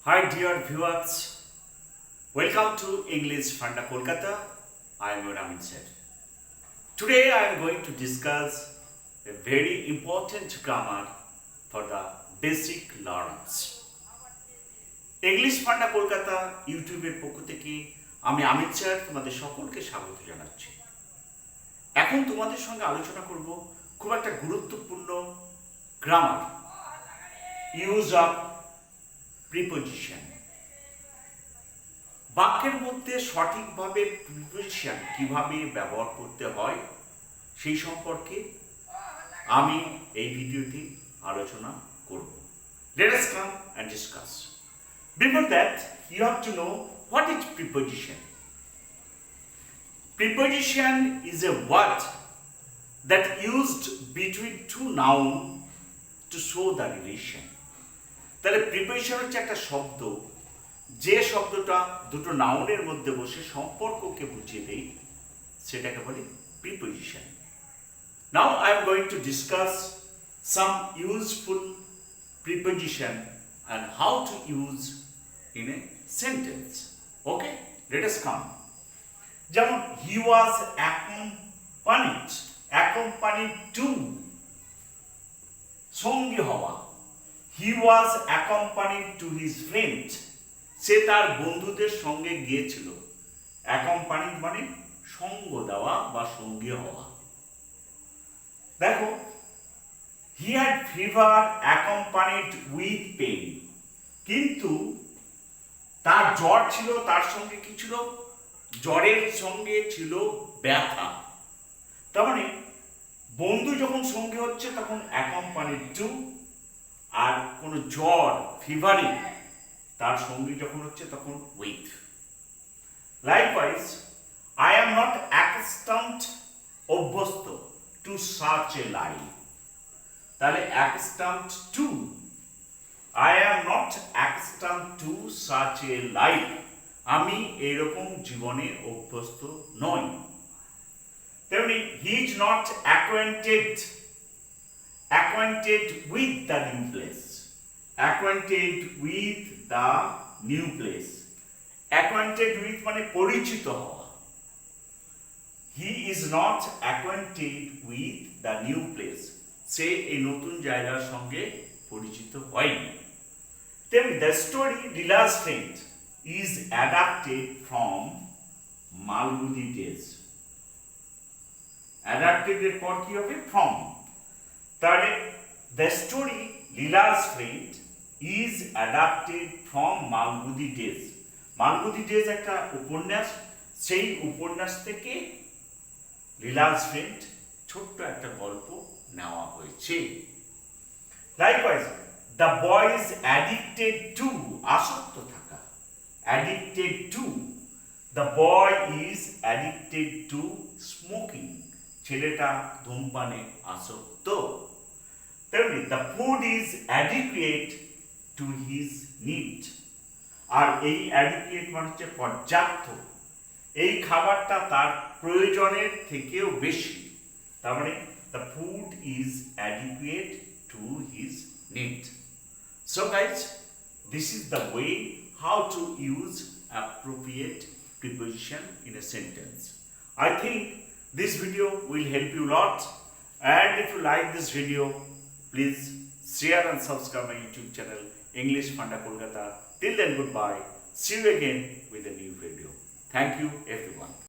Hi dear viewers, welcome to English Funda Kolkata. I am your Amin sir. Today I am going to discuss a very important grammar for the basic learners. English Funda Kolkata ইউটিউবের পক্ষ থেকে আমি আমিন sir তোমাদের সকলকে স্বাগত জানাচ্ছি। এখন তোমাদের সঙ্গে আলোচনা করব খুব একটা গুরুত্বপূর্ণ গ্রামার, ইউজ অফ প্রিপোজিশন। বাক্যের মধ্যে সঠিকভাবে প্রিপোজিশন কিভাবে ব্যবহার করতে হয় সেই সম্পর্কে আমি এই ভিডিওতে আলোচনা করব। Let us come and discuss. Before that, you have to know what is preposition. Preposition is a word that used between two nouns to show the relation. তাহলে প্রিপোজিশন হচ্ছে একটা শব্দ, যে শব্দটা দুটো নাউনের মধ্যে বসে সম্পর্ককে বুঝিয়ে দেয়, সেটাকে বলে preposition. Now I am going to discuss some useful preposition and how to use in a sentence. Okay, let us come. যেমন হি ওয়াজ অ্যাকম্পানিড টু, সঙ্গী হওয়া। He was accompanied to his friend. সে তার বন্ধুদের সঙ্গে গিয়েছিল। accompanied মানে সঙ্গ দেওয়া বা সঙ্গী হওয়া। দেখো, he had fever accompanied with pain. কিন্তু তার জ্বর ছিল, তার সঙ্গে কি ছিল? জ্বরের সঙ্গে ছিল ব্যথা। তার মানে বন্ধু যখন সঙ্গে হচ্ছে তখন accompanied to, আর কোনো জ্বর ফিভারি তার সঙ্গী যখন হচ্ছে তখন with. Likewise I am not accustomed, অভ্যস্ত, টু সাচ এ লাইফ। তাহলে accustomed to, I am not accustomed to such a life, আমি এরকম জীবনে অভ্যস্ত নই। তেমনি he is not acquainted with the new place. Acquainted with the new place. Acquainted with মানে পরিচিত হওয়া। He is not acquainted with the new place. সে এই নতুন জায়গার সঙ্গে পরিচিত হয়নি। তেমনি the story Lila's friend is adapted from Malgudi days. Adapted এর পর কি হবে? From. তাহলে the story Lila's friend is adapted from Malgudi days. Malgudi days একটা উপন্যাস, সেই উপন্যাস থেকে Lila's friend ছোট্ট একটা গল্প নেওয়া হয়েছে। Likewise, the boy is addicted to, আসক্ত থাকা, addicted to, the boy is addicted to smoking, ছেলেটা ধূমপানে আসক্ত। তেমনি the food is adequate to his need, আর এই adequate মানে হচ্ছে পর্যাপ্ত, এই খাবারটা তার প্রয়োজনের থেকেও বেশি। তার মানে the food is adequate to his need. So guys, this is the way how to use appropriate preposition in a sentence. I think this video will help you a lot, and if you like this video, please share and subscribe my YouTube channel English Funda Kolkata. Till then, goodbye. See you again with a new video. Thank you everyone.